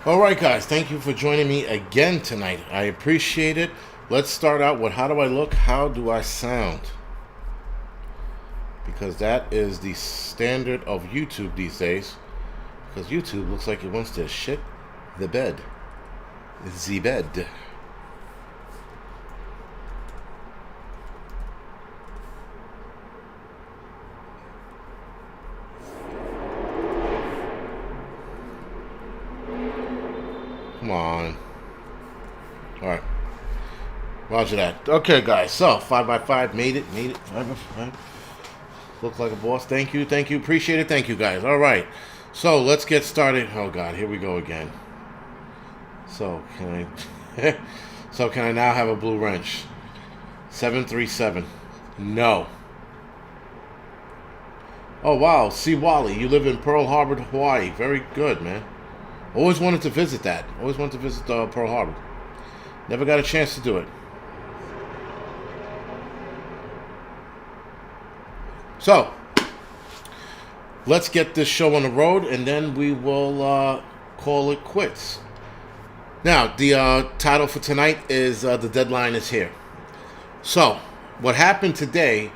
All right, guys, thank you for joining me again tonight. I appreciate it. Let's start out with how do I look? How do I sound? Because that is the standard of YouTube these days. Because YouTube looks like it wants to shit the bed. The bed. Come on. All right. Roger that. Okay, guys. So 5x5 made it. 5x5. Look like a boss. Thank you. Appreciate it. Thank you, guys. All right. So let's get started. Oh God, here we go again. So can I? So can I now have a blue wrench? 737. No. Oh wow. See Wally. You live in Pearl Harbor, Hawaii. Very good, man. Always wanted to visit that. Always wanted to visit Pearl Harbor. Never got a chance to do it. So, let's get this show on the road, and then we will call it quits. Now, the title for tonight is The Deadline is Here. So, what happened today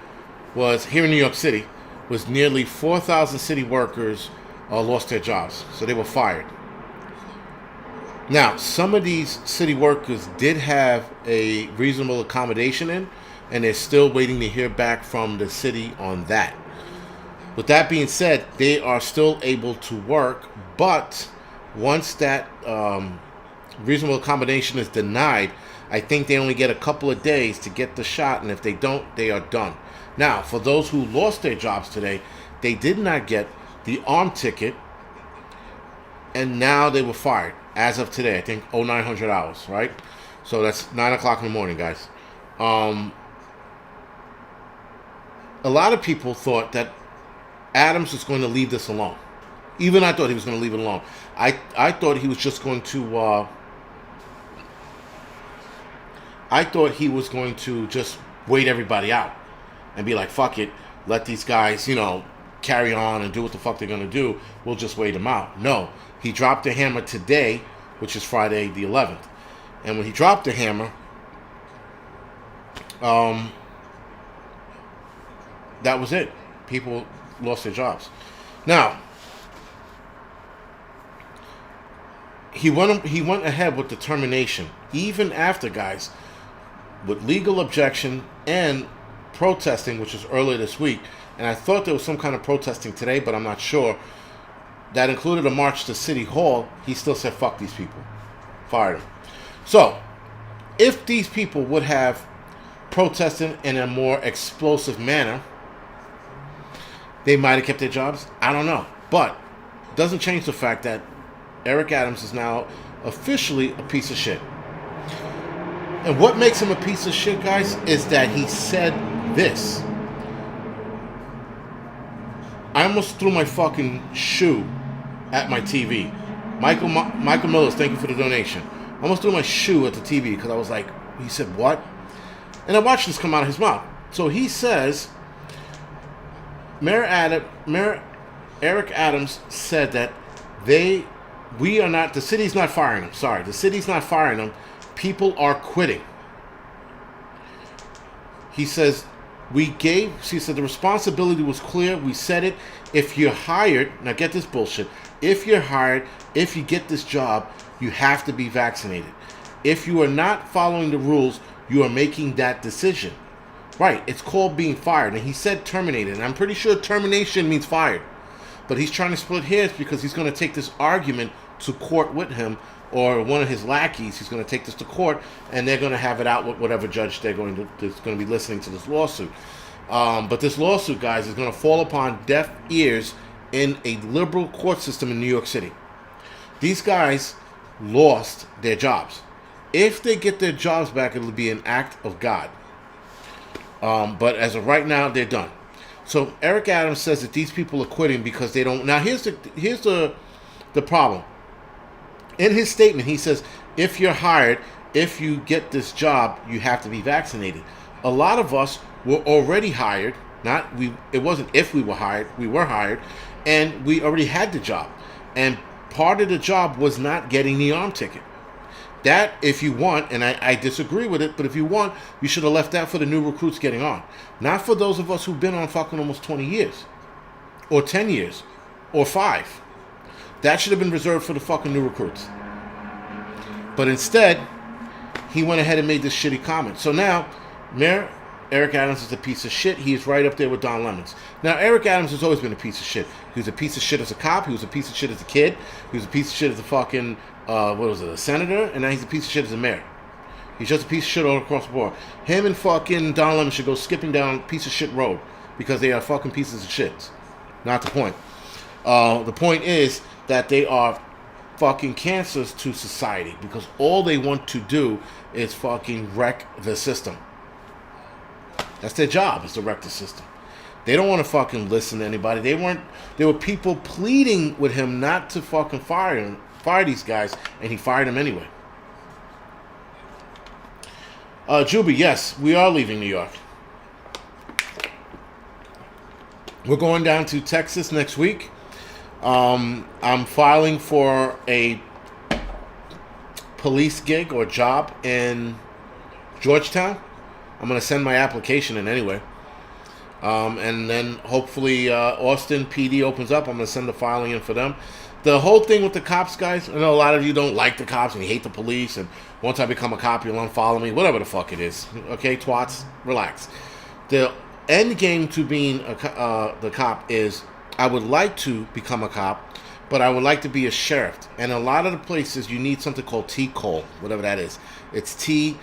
was, here in New York City, was nearly 4,000 city workers lost their jobs. So they were fired. Now, some of these city workers did have a reasonable accommodation in, and they're still waiting to hear back from the city on that. With that being said, they are still able to work, but once that reasonable accommodation is denied, I think they only get a couple of days to get the shot, and if they don't, they are done. Now, for those who lost their jobs today, they did not get the arm ticket, and now they were fired. As of today, I think 0900 hours, right? So that's 9 o'clock in the morning, guys. A lot of people thought that Adams was going to leave this alone. Even I thought he was going to leave it alone. I thought he was just going to. I thought he was going to just wait everybody out and be like, "Fuck it, let these guys, carry on and do what the fuck they're going to do. We'll just wait them out." No. He dropped the hammer today, which is Friday the 11th. And when he dropped the hammer, that was it. People lost their jobs. Now, he went ahead with the termination, even after, guys, with legal objection and protesting, which was earlier this week. And I thought there was some kind of protesting today, but I'm not sure. That included a march to City Hall. He still said, fuck these people. Fired them. So, if these people would have protested in a more explosive manner, they might have kept their jobs. I don't know. But it doesn't change the fact that Eric Adams is now officially a piece of shit. And what makes him a piece of shit, guys, is that he said this. I almost threw my fucking shoe at my TV. Michael Mills, thank you for the donation. I almost threw my shoe at the TV because I was like, he said, what? And I watched this come out of his mouth. So he says, Mayor Eric Adams said that the city's not firing them. Sorry, the city's not firing them. People are quitting. He says, she said the responsibility was clear. We said it. If you're hired, now get this bullshit. If you're hired, if you get this job, you have to be vaccinated. If you are not following the rules, you are making that decision. Right, it's called being fired. And he said terminated. And I'm pretty sure termination means fired. But he's trying to split hairs because he's going to take this argument to court with him, or one of his lackeys. He's going to take this to court, and they're going to have it out with whatever judge that's going to be listening to this lawsuit. But this lawsuit, guys, is going to fall upon deaf ears in a liberal court system in New York City. These guys lost their jobs. If they get their jobs back, it'll be an act of God. But as of right now, they're done. So Eric Adams says that these people are quitting because they don't. Now here's the problem. In his statement, he says, if you're hired, if you get this job, you have to be vaccinated. A lot of us were already hired. It wasn't if we were hired, and we already had the job. And part of the job was not getting the arm ticket. That, if you want, and I disagree with it, but if you want, you should have left that for the new recruits getting on. Not for those of us who've been on fucking almost 20 years. Or 10 years. Or 5. That should have been reserved for the fucking new recruits. But instead, he went ahead and made this shitty comment. So now, Mayor Eric Adams is a piece of shit. He is right up there with Don Lemons. Now, Eric Adams has always been a piece of shit. He was a piece of shit as a cop. He was a piece of shit as a kid. He was a piece of shit as a fucking, a senator. And now he's a piece of shit as a mayor. He's just a piece of shit all across the board. Him and fucking Don Lemon should go skipping down piece of shit road. Because they are fucking pieces of shit. Not the point. The point is that they are fucking cancers to society. Because all they want to do is fucking wreck the system. That's their job, is to wreck the system. They don't want to fucking listen to anybody. There were people pleading with him not to fucking fire these guys, and he fired them anyway. Juby, yes, we are leaving New York. We're going down to Texas next week. I'm filing for a police gig or job in Georgetown. I'm going to send my application in anyway. And then hopefully Austin PD opens up. I'm going to send the filing in for them. The whole thing with the cops, guys, I know a lot of you don't like the cops and you hate the police. And once I become a cop, you'll unfollow me. Whatever the fuck it is. Okay, twats, relax. The end game to being the cop is I would like to become a cop, but I would like to be a sheriff. And a lot of the places you need something called T-Cole, whatever that is. It's T-C-O-L-E.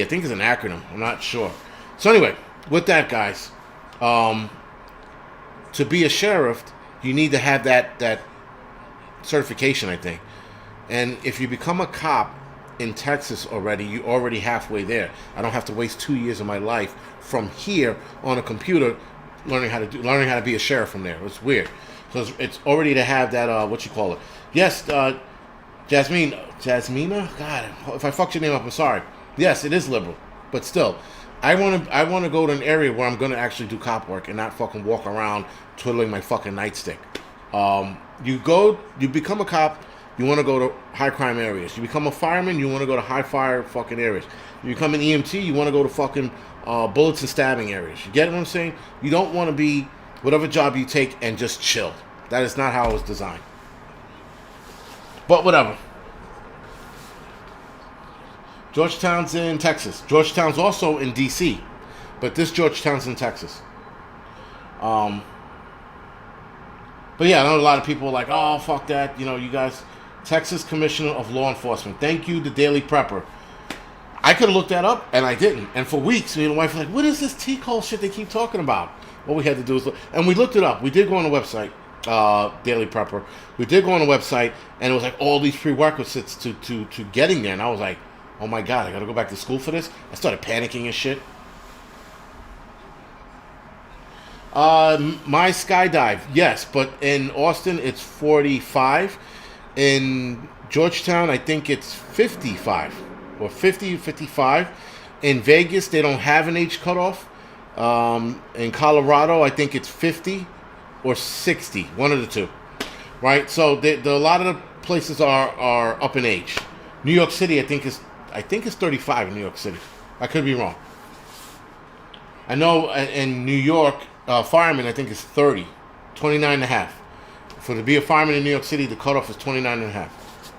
I think it's an acronym. I'm not sure. So anyway, with that, guys, to be a sheriff, you need to have that certification, I think. And if you become a cop in Texas already, you're already halfway there. I don't have to waste 2 years of my life from here on a computer learning how to be a sheriff from there. It's weird. So it's already to have that, what you call it. Yes, Jasmina? God, if I fucked your name up, I'm sorry. Yes, it is liberal. But still, I want to go to an area where I'm going to actually do cop work and not fucking walk around twiddling my fucking nightstick. You become a cop, you want to go to high crime areas. You become a fireman, you want to go to high fire fucking areas. You become an EMT, you want to go to fucking bullets and stabbing areas. You get what I'm saying? You don't want to be whatever job you take and just chill. That is not how it was designed. But whatever. Georgetown's in Texas. Georgetown's also in D.C. But this Georgetown's in Texas. But yeah, I know a lot of people are like, oh, fuck that. You know, you guys, Texas Commissioner of Law Enforcement. Thank you, the Daily Prepper. I could have looked that up, and I didn't. And for weeks, me and the wife were like, what is this T-Cole shit they keep talking about? What we had to do is look. And we looked it up. We did go on the website, Daily Prepper. We did go on the website, and it was like all these prerequisites to getting there. And I was like, oh my God, I got to go back to school for this? I started panicking and shit. My skydive, yes, but in Austin it's 45. In Georgetown, I think it's 55 or 50, 55. In Vegas, they don't have an age cutoff. In Colorado, I think it's 50 or 60, one of the two, right? So a lot of the places are up in age. New York City, I think it's 35 in New York City. I could be wrong. I know in New York, fireman, I think is 30, 29 and a half. For to be a fireman in New York City, the cutoff is 29 and a half.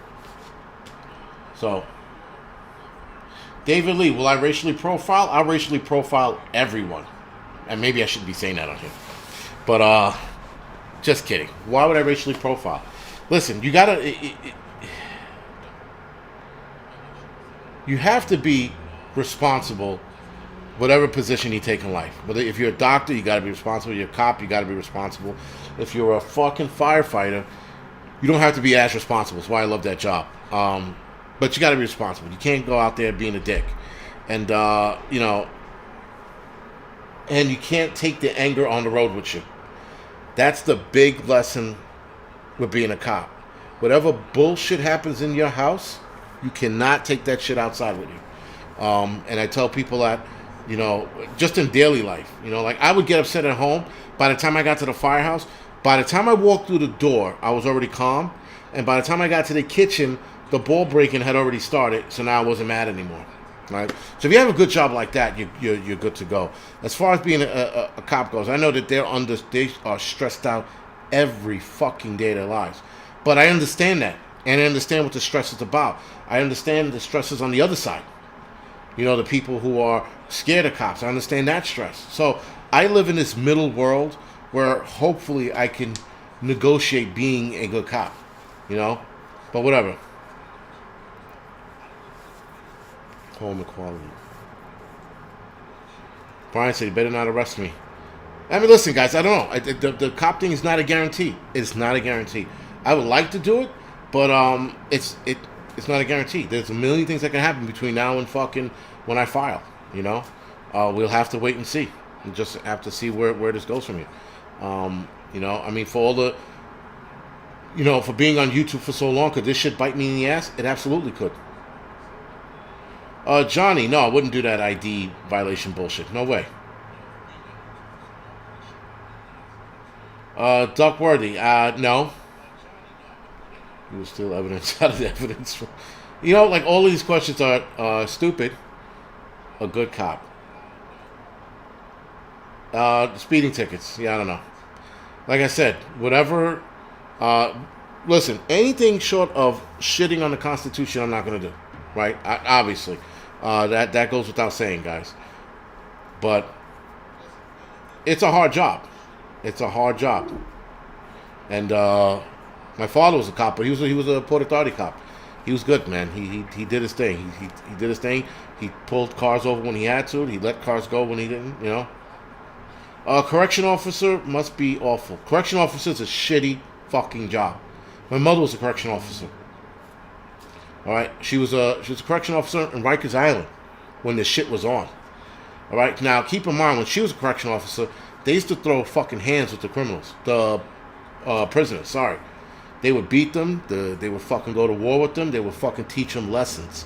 So, David Lee, will I racially profile? I'll racially profile everyone. And maybe I shouldn't be saying that on here. But, just kidding. Why would I racially profile? Listen, you gotta... you have to be responsible whatever position you take in life. Whether if you're a doctor, you got to be responsible. You're a cop, you got to be responsible. If you're a fucking firefighter, you don't have to be as responsible. That's why I love that job. But you got to be responsible. You can't go out there being a dick. And, you know, and you can't take the anger on the road with you. That's the big lesson with being a cop. Whatever bullshit happens in your house, you cannot take that shit outside with you. And I tell people that, you know, just in daily life, you know, like I would get upset at home. By the time I got to the firehouse, By the time I walked through the door, I was already calm. And by the time I got to the kitchen, the ball breaking had already started. So now I wasn't mad anymore. Right? So if you have a good job like that, you're good to go. As far as being a cop goes, I know that they are stressed out every fucking day of their lives. But I understand that. And I understand what the stress is about. I understand the stresses on the other side. You know, the people who are scared of cops. I understand that stress. So I live in this middle world where hopefully I can negotiate being a good cop. You know? But whatever. Home equality. Brian said, you better not arrest me. I mean, listen, guys, I don't know. The cop thing is not a guarantee. It's not a guarantee. I would like to do it, but it's not a guarantee. There's a million things that can happen between now and fucking when I file, you know? We'll have to wait and see. We just have to see where this goes from here. You know, I mean, for all the, you know, for being on YouTube for so long, could this shit bite me in the ass? It absolutely could. Johnny, no, I wouldn't do that ID violation bullshit. No way. Duckworthy, no. You will steal evidence out of the evidence. You know, like all of these questions are stupid. A good cop. Speeding tickets. Yeah, I don't know. Like I said, whatever. Listen, anything short of shitting on the Constitution, I'm not going to do. Right? Obviously. That goes without saying, guys. But it's a hard job. It's a hard job. And my father was a cop, but he was a Port Authority cop. He was good, man. He did his thing. He did his thing. He pulled cars over when he had to. He let cars go when he didn't, you know. Correction officer must be awful. Correction officer is a shitty fucking job. My mother was a correction officer. All right, she was a correction officer in Rikers Island when this shit was on. All right, now keep in mind when she was a correction officer, they used to throw fucking hands with the criminals, the prisoners. Sorry, they would beat them. They would fucking go to war with them. They would fucking teach them lessons.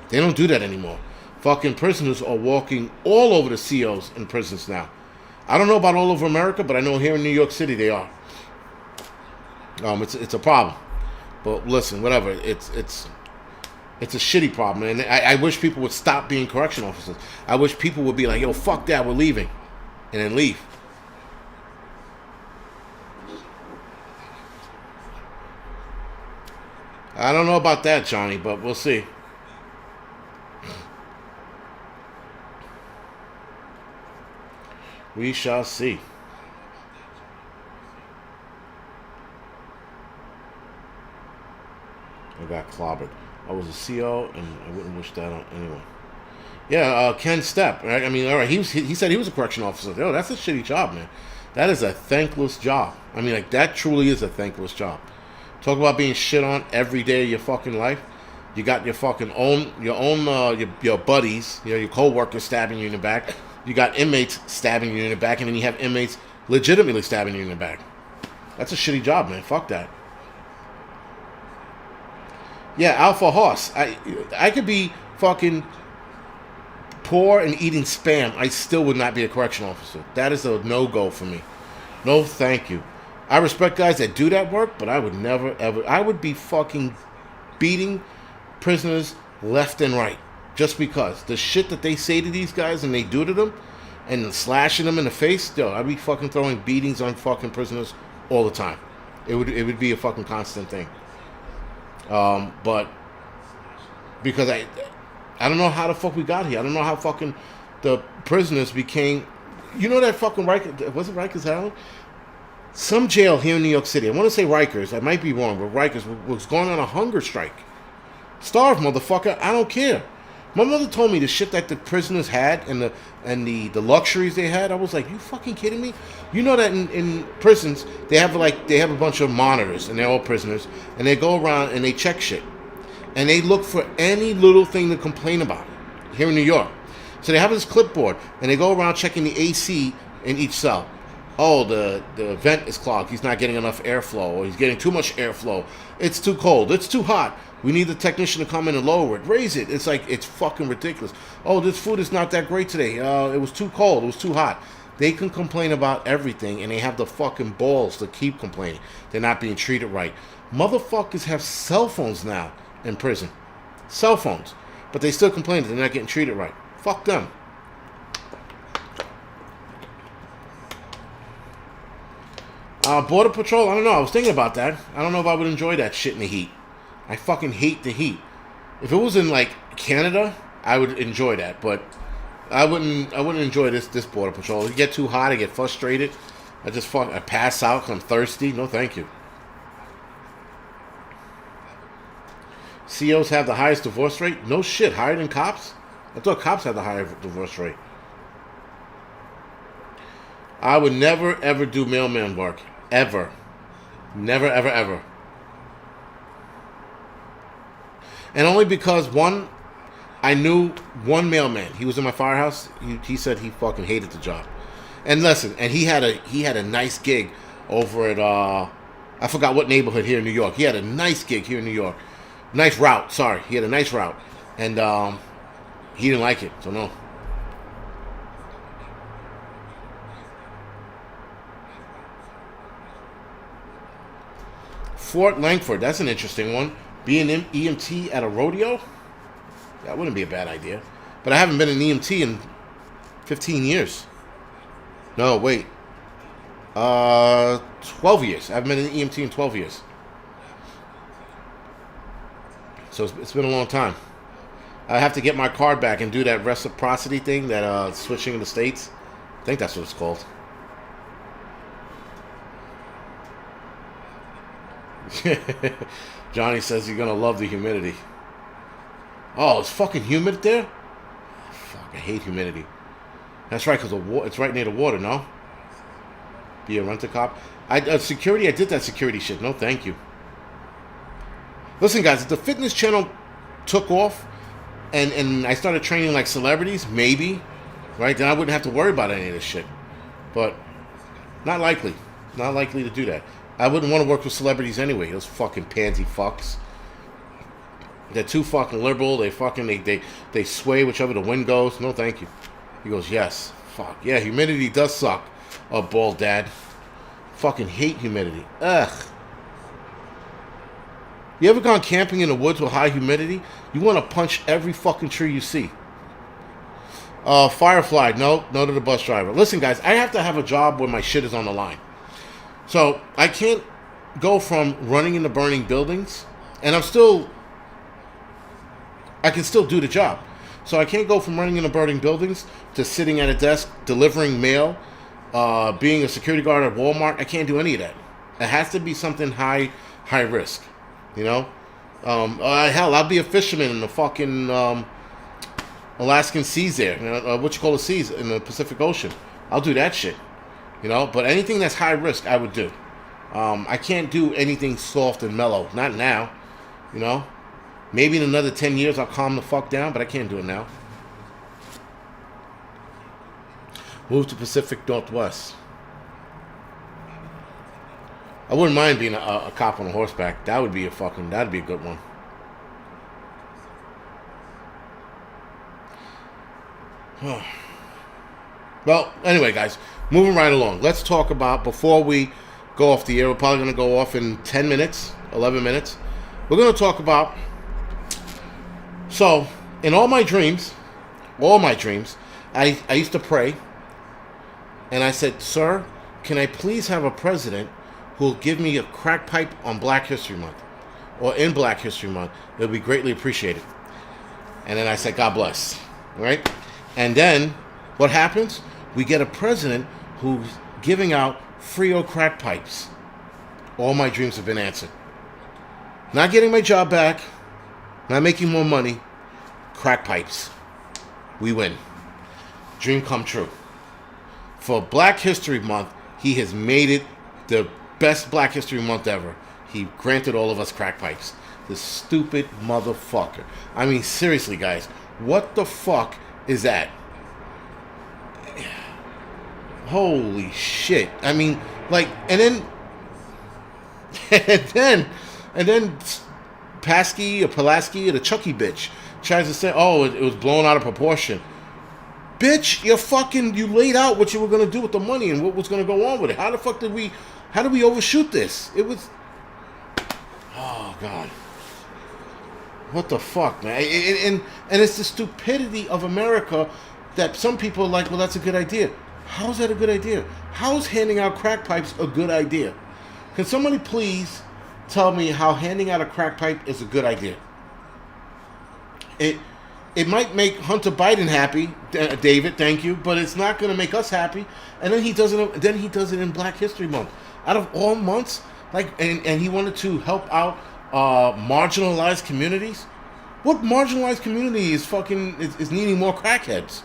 They don't do that anymore. Fucking prisoners are walking all over the COs in prisons now. I don't know about all over America, but I know here in New York City they are. It's a problem. But listen, whatever. It's a shitty problem, and I wish people would stop being correction officers. I wish people would be like, yo, fuck that, we're leaving. And then leave. I don't know about that, Johnny, but we'll see. We shall see. I got clobbered. I was a CO, and I wouldn't wish that on anyone. Yeah, Ken Stepp. Right? I mean, all right. He said he was a correction officer. Yo, that's a shitty job, man. That is a thankless job. I mean, like that truly is a thankless job. Talk about being shit on every day of your fucking life. You got your fucking your buddies, you know, your coworkers stabbing you in the back. You got inmates stabbing you in the back, and then you have inmates legitimately stabbing you in the back. That's a shitty job, man. Fuck that. Yeah, Alpha Horse. I could be fucking poor and eating spam. I still would not be a correction officer. That is a no-go for me. No, thank you. I respect guys that do that work, but I would never, ever. I would be fucking beating prisoners left and right. Just because. The shit that they say to these guys and they do to them, and slashing them in the face, yo, I'd be fucking throwing beatings on fucking prisoners all the time. It would be a fucking constant thing. But because I don't know how the fuck we got here. I don't know how fucking the prisoners became. You know that fucking Rikers, was it Rikers Island? Some jail here in New York City. I want to say Rikers. I might be wrong, but Rikers was going on a hunger strike. Starve, motherfucker. I don't care. My mother told me the shit that the prisoners had and the luxuries they had. I was like, you fucking kidding me? You know that in prisons they have a bunch of monitors and they're all prisoners and they go around and they check shit and they look for any little thing to complain about here in New York. So they have this clipboard and they go around checking the AC in each cell. Oh, the vent is clogged. He's not getting enough airflow, or he's getting too much airflow. It's too cold. It's too hot. We need the technician to come in and lower it, raise it. It's like, it's fucking ridiculous. Oh, this food is not that great today. It was too cold. It was too hot. They can complain about everything, and they have the fucking balls to keep complaining. They're not being treated right. Motherfuckers have cell phones now in prison. Cell phones. But they still complain that they're not getting treated right. Fuck them. Border Patrol, I don't know. I was thinking about that. I don't know if I would enjoy that shit in the heat. I fucking hate the heat. If it was in, like, Canada, I would enjoy that. But I wouldn't enjoy this Border Patrol. You get too hot, I get frustrated. I pass out because I'm thirsty. No, thank you. COs have the highest divorce rate? No shit, higher than cops? I thought cops had the higher divorce rate. I would never, ever do mailman work. Ever. Never, ever, ever. And only because, one, I knew one mailman. He was in my firehouse. He said he fucking hated the job. And listen, and he had a nice gig over at, I forgot what neighborhood here in New York. He had a nice gig here in New York. Nice route, sorry. He had a nice route. And he didn't like it, so no. Fort Langford, that's an interesting one. Being an EMT at a rodeo? That wouldn't be a bad idea. But I haven't been an EMT in 15 years. No, wait. 12 years. I haven't been an EMT in 12 years. So it's been a long time. I have to get my card back and do that reciprocity thing, that switching in the states. I think that's what it's called. Johnny says you're gonna love the humidity. Oh, it's fucking humid there? Fuck, I hate humidity. That's right, because it's right near the water, no? Be a rent-a-cop. Security, I did that security shit. No, thank you. Listen, guys, if the fitness channel took off and I started training like celebrities, maybe, right? Then I wouldn't have to worry about any of this shit. But not likely. Not likely to do that. I wouldn't want to work with celebrities anyway. Those fucking pansy fucks. They're too fucking liberal. They sway whichever the wind goes. No, thank you. He goes, yes. Fuck. Yeah, humidity does suck. Oh, bald dad. Fucking hate humidity. Ugh. You ever gone camping in the woods with high humidity? You want to punch every fucking tree you see. Firefly, no to the bus driver. Listen, guys, I have to have a job where my shit is on the line. So I can't go from running into burning buildings, and I can still do the job. So I can't go from running into burning buildings to sitting at a desk delivering mail, being a security guard at Walmart. I can't do any of that. It has to be something high risk. You know? Hell, I'll be a fisherman in the fucking Alaskan seas there. What you call the seas in the Pacific Ocean. I'll do that shit. You know? But anything that's high risk, I would do. I can't do anything soft and mellow. Not now. You know? Maybe in another 10 years I'll calm the fuck down, but I can't do it now. Move to Pacific Northwest. I wouldn't mind being a cop on a horseback. That'd be a good one. Well, anyway, guys, moving right along. Let's talk about, before we go off the air, we're probably going to go off in 10 minutes, 11 minutes. We're going to talk about, so, in all my dreams, I used to pray, and I said, sir, can I please have a president who will give me a crack pipe on Black History Month, or in Black History Month? It would be greatly appreciated. And then I said, God bless, right? And then, what happens? We get a president who's giving out free old crack pipes. All my dreams have been answered. Not getting my job back, not making more money, crack pipes. We win. Dream come true. For Black History Month, he has made it the best Black History Month ever. He granted all of us crack pipes. This stupid motherfucker. I mean, seriously, guys, what the fuck is that? Holy shit. I mean, like, and then Pulaski, or the Chucky bitch, tries to say, oh, it was blown out of proportion. Bitch, you laid out what you were gonna do with the money and what was gonna go on with it. How the fuck how did we overshoot this? It was, oh God. What the fuck, man? And it's the stupidity of America that some people are like, well, that's a good idea. How's that a good idea? How's handing out crack pipes a good idea? Can somebody please tell me how handing out a crack pipe is a good idea? It might make Hunter Biden happy, David, thank you, but it's not going to make us happy. And then he does it in Black History Month. Out of all months, and he wanted to help out marginalized communities. What marginalized community is needing more crackheads?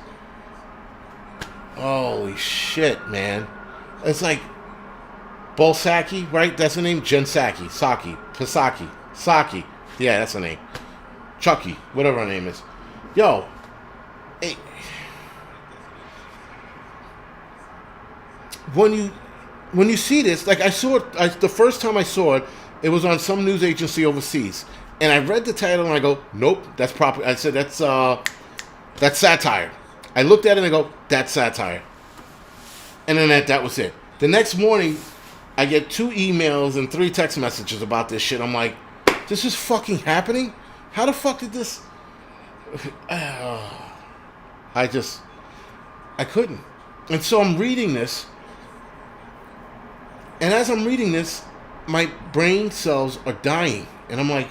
Holy shit, man! It's like Bolsaki, right? That's the name. Jen Psaki, Saki. Yeah, that's the name. Chucky, whatever her name is. Yo, hey, when you see this, like I saw it, the first time I saw it, it was on some news agency overseas, and I read the title and I go, nope, that's proper. I said that's satire. I looked at it and I go, that's satire, and then that was it. The next morning, I get 2 emails and 3 text messages about this shit. I'm like, this is fucking happening? How the fuck did this? I couldn't. And so I'm reading this. And as I'm reading this, my brain cells are dying. And I'm like,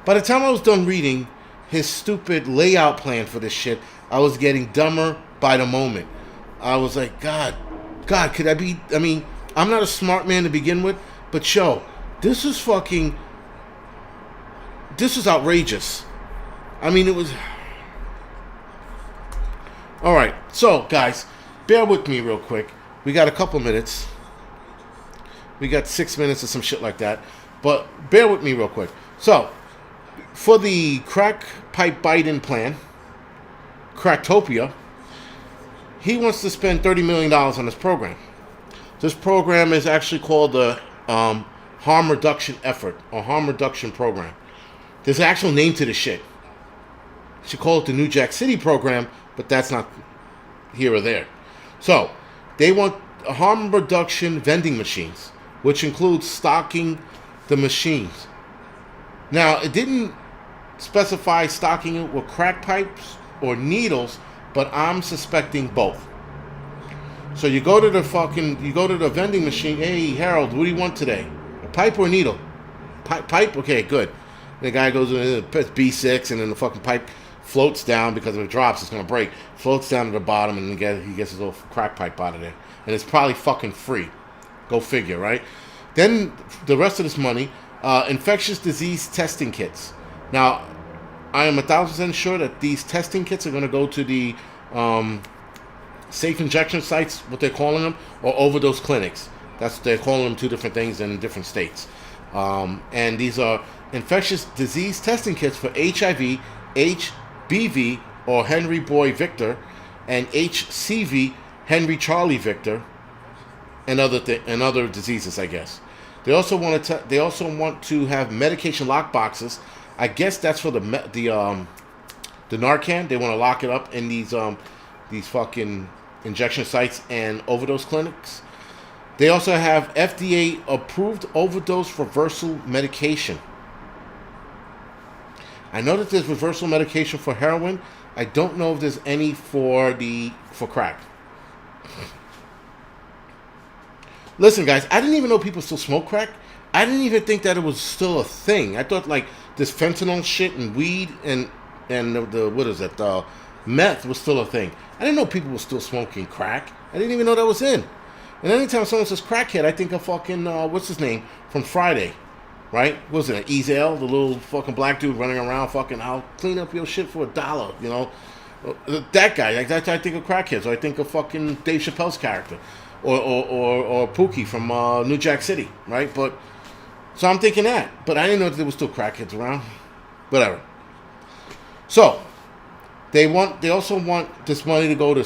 by the time I was done reading his stupid layout plan for this shit, I was getting dumber by the moment. I was like, God, could I be? I mean, I'm not a smart man to begin with, but yo, this is outrageous. I mean, it was. All right, so guys, bear with me real quick. We got a couple minutes. We got 6 minutes or some shit like that. But bear with me real quick. So, for the crack pipe Biden plan, Cracktopia, he wants to spend $30 million on this program. This program is actually called the Harm Reduction Effort, or Harm Reduction Program. There's an actual name to this shit. You should call it the New Jack City Program, but that's not here or there. So, they want harm reduction vending machines, which includes stocking the machines. Now, it didn't specify stocking it with crack pipes or needles, but I'm suspecting both. So you go to the vending machine. Hey, Harold, what do you want today? A pipe or a needle? Pipe? Okay, good. The guy goes in, it's B6, and then the fucking pipe floats down because if it drops, it's going to break. Floats down to the bottom, and he gets his little crack pipe out of there. And it's probably fucking free. Go figure, right? Then the rest of this money, infectious disease testing kits. Now, I am 1,000% sure that these testing kits are going to go to the safe injection sites, what they're calling them, or overdose clinics. They're calling them 2 different things in different states. And these are infectious disease testing kits for HIV, HBV, or Henry Boy Victor, and HCV, Henry Charlie Victor, and other diseases, I guess. They also want to have medication lock boxes. I guess that's for the Narcan. They want to lock it up in these fucking injection sites and overdose clinics. They also have FDA approved overdose reversal medication. I know that there's reversal medication for heroin. I don't know if there's any for crack. Listen, guys, I didn't even know people still smoke crack. I didn't even think that it was still a thing. I thought like this fentanyl shit and weed and the meth was still a thing. I didn't know people were still smoking crack. I didn't even know that was in. And anytime someone says crackhead, I think of fucking what's his name from Friday, right? What was it, Ezel, the little fucking black dude running around fucking, I'll clean up your shit for $1, you know? That guy, like that's I think of crackheads. Or I think of fucking Dave Chappelle's character, or Pookie from New Jack City, right? But so I'm thinking that, but I didn't know that there was still crackheads around. Whatever. So they also want this money to go to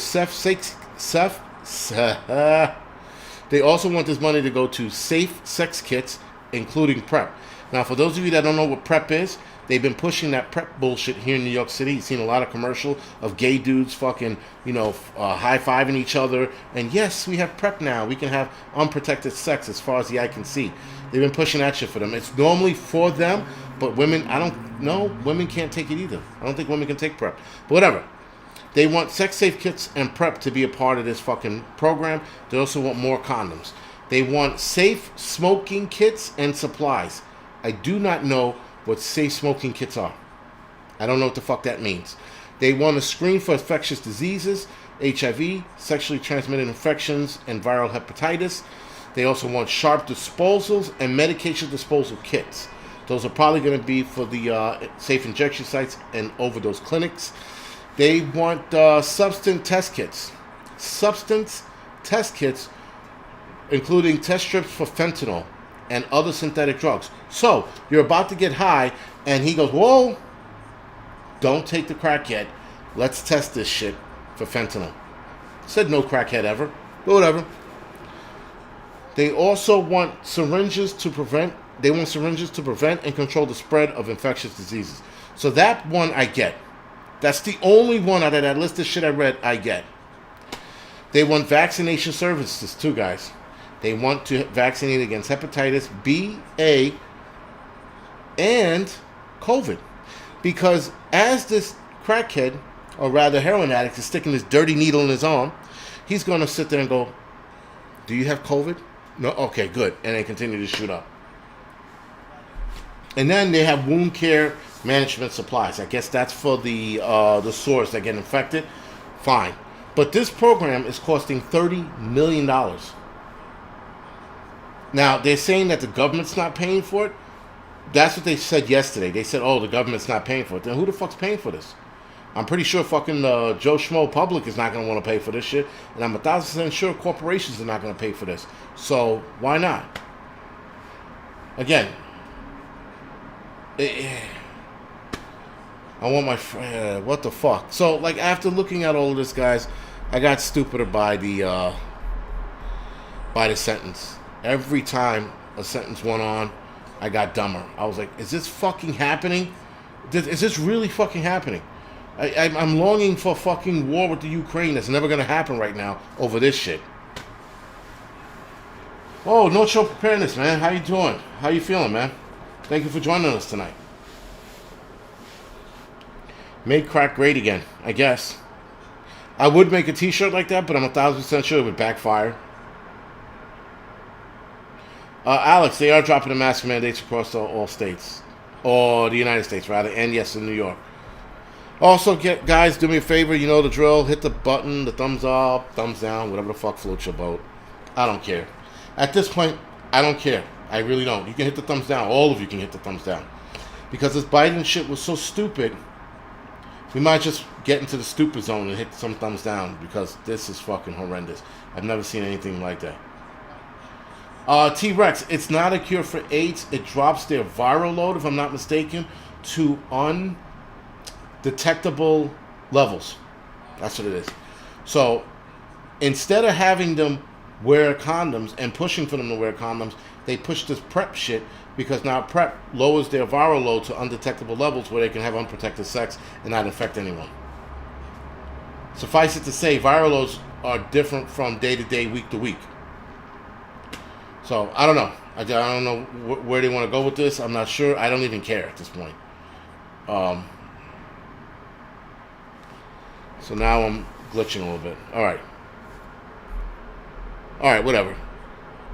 They also want this money to go to safe sex kits, including PrEP. Now, for those of you that don't know what PrEP is, They've been pushing that prep bullshit here in New York City. You've seen a lot of commercial of gay dudes fucking, high-fiving each other. And yes, we have prep now. We can have unprotected sex as far as the eye can see. They've been pushing that shit for them. It's normally for them, but women, I don't know. Women can't take it either. I don't think women can take prep. But whatever. They want sex-safe kits and prep to be a part of this fucking program. They also want more condoms. They want safe smoking kits and supplies. I do not know what safe smoking kits are. I don't know what the fuck that means. They want to screen for infectious diseases, HIV, sexually transmitted infections, and viral hepatitis. They also want sharp disposals and medication disposal kits. Those are probably going to be for the safe injection sites and overdose clinics. They want substance test kits. Substance test kits, including test strips for fentanyl and other synthetic drugs. So, you're about to get high, and he goes, whoa, don't take the crack yet. Let's test this shit for fentanyl. Said no crackhead ever, but whatever. They also want syringes to prevent and control the spread of infectious diseases. So that one I get. That's the only one out of that list of shit I read I get. They want vaccination services too, guys. They want to vaccinate against hepatitis B, A, and COVID. Because as this crackhead, or rather heroin addict, is sticking this dirty needle in his arm, he's going to sit there and go, do you have COVID? No? Okay, good. And they continue to shoot up. And then they have wound care management supplies. I guess that's for the sores that get infected. Fine. But this program is costing $30 million. Now, they're saying that the government's not paying for it. That's what they said yesterday. They said, oh, the government's not paying for it. Then who the fuck's paying for this? I'm pretty sure fucking Joe Schmo Public is not going to want to pay for this shit. And I'm 1,000% sure corporations are not going to pay for this. So, why not? Again, I want my friend. What the fuck? So, like, after looking at all of this, guys, I got stupider by the sentence. Every time a sentence went on, I got dumber. I was like, is this fucking happening? Is this really fucking happening? I'm longing for fucking war with the Ukraine. That's never going to happen right now over this shit. Oh, no show preparedness, man. How you doing? How you feeling, man? Thank you for joining us tonight. Make crack great again, I guess. I would make a t-shirt like that, but I'm 1,000% sure it would backfire. Alex, they are dropping the mask mandates across all states. Or the United States, rather. And yes, in New York. Also, guys, do me a favor. You know the drill. Hit the button, the thumbs up, thumbs down, whatever the fuck floats your boat. I don't care. At this point, I don't care. I really don't. You can hit the thumbs down. All of you can hit the thumbs down. Because this Biden shit was so stupid, we might just get into the stupid zone and hit some thumbs down. Because this is fucking horrendous. I've never seen anything like that. T-Rex, it's not a cure for AIDS. It drops their viral load, if I'm not mistaken, to undetectable levels. That's what it is. So, instead of having them wear condoms and pushing for them to wear condoms, they push this PrEP shit because now PrEP lowers their viral load to undetectable levels where they can have unprotected sex and not infect anyone. Suffice it to say, viral loads are different from day to day, week to week. So, I don't know. I don't know where they want to go with this. I'm not sure. I don't even care at this point. So now I'm glitching a little bit. Alright, whatever.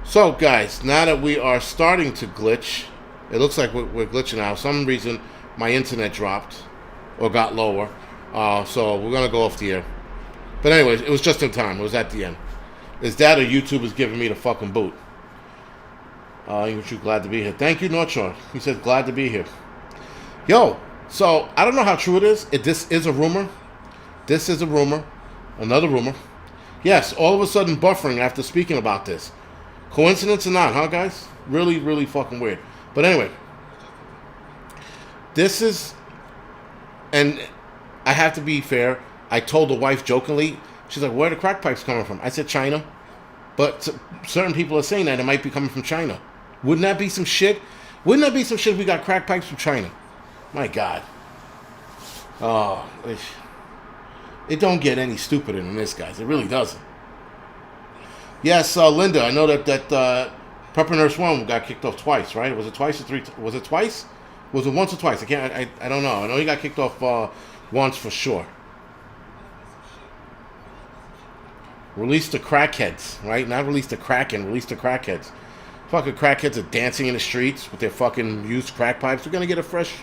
So, guys, now that we are starting to glitch, it looks like we're glitching now. For some reason, my internet dropped or got lower. So, we're going to go off the air. But anyways, it was just in time. It was at the end. Is that or YouTube is giving me the fucking boot? Aren't you glad to be here? Thank you, North Shore. He says, glad to be here. Yo, so, I don't know how true it is. This is a rumor. This is a rumor. Another rumor. Yes, all of a sudden buffering after speaking about this. Coincidence or not, huh, guys? Really, really fucking weird. But anyway. This is... And I have to be fair. I told the wife jokingly. She's like, where are the crack pipes coming from? I said China. But certain people are saying that it might be coming from China. Wouldn't that be some shit? Wouldn't that be some shit if we got crack pipes from China? My God. Oh, it don't get any stupider than this, guys. It really doesn't. Yes, Linda, I know that Prepper Nurse 1 got kicked off twice, right? Was it twice or three? Was it twice? Was it once or twice? I don't know. I know he got kicked off once for sure. Release the crackheads, right? Not release the Kraken, release the crackheads. Fucking crackheads are dancing in the streets with their fucking used crack pipes. We're gonna get a fresh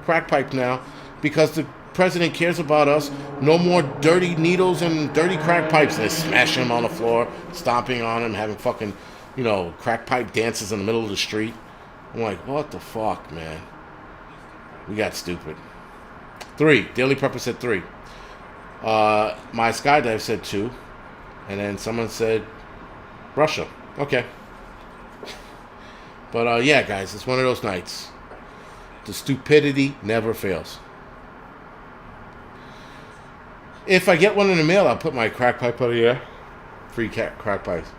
crack pipe now because the president cares about us. No more dirty needles and dirty crack pipes. They're smashing them on the floor, stomping on them, having fucking, crack pipe dances in the middle of the street. I'm like, what the fuck, man? We got stupid. 3. Daily Prepper said 3. My Skydive said 2. And then someone said Russia. Okay. But yeah, guys, it's one of those nights. The stupidity never fails. If I get one in the mail, I'll put my crack pipe out of here. Free crack pipes.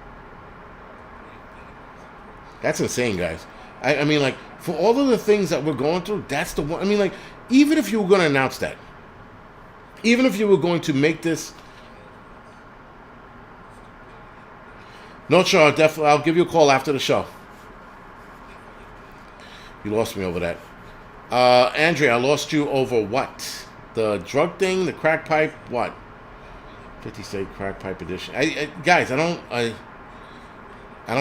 That's insane, guys. I mean, like, for all of the things that we're going through, that's the one. I mean, like, even if you were going to announce that, even if you were going to make this, no, sure, definitely, I'll give you a call after the show. You lost me over that. Andrea, I lost you over what? The drug thing, the crack pipe, what? 50 State Crack Pipe Edition. Guys, I don't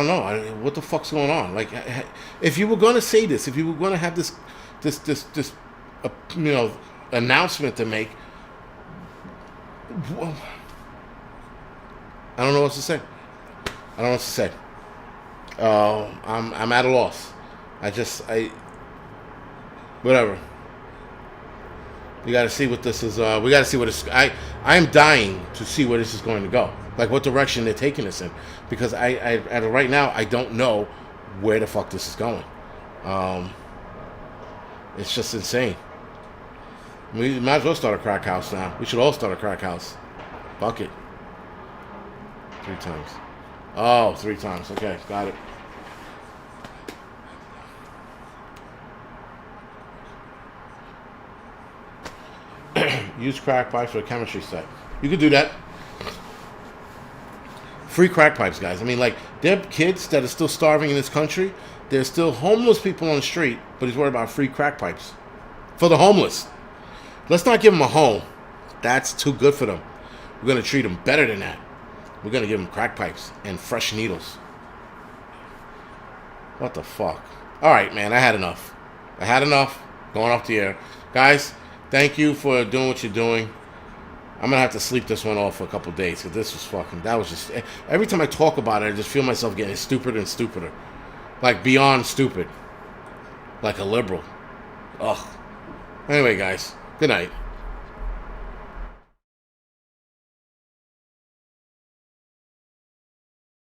know. What the fuck's going on? Like, if you were going to say this, if you were going to have this announcement to make, I don't know what to say. I'm at a loss. Whatever. We got to see what this is. We got to see what it's. I am dying to see where this is going to go. Like what direction they're taking us in, because right now I don't know where the fuck this is going. It's just insane. We might as well start a crack house now. We should all start a crack house. Fuck it. 3 times. Oh, 3 times. Okay, got it. Use crack pipes for a chemistry set. You could do that. Free crack pipes, guys. I mean, like, there are kids that are still starving in this country. There's still homeless people on the street, but he's worried about free crack pipes. For the homeless. Let's not give them a home. That's too good for them. We're going to treat them better than that. We're going to give them crack pipes and fresh needles. What the fuck? All right, man. I had enough. Going off the air. Guys, thank you for doing what you're doing. I'm going to have to sleep this one off for a couple of days, because this was fucking, that was just, every time I talk about it, I just feel myself getting stupider and stupider. Like, beyond stupid. Like a liberal. Ugh. Anyway, guys, good night.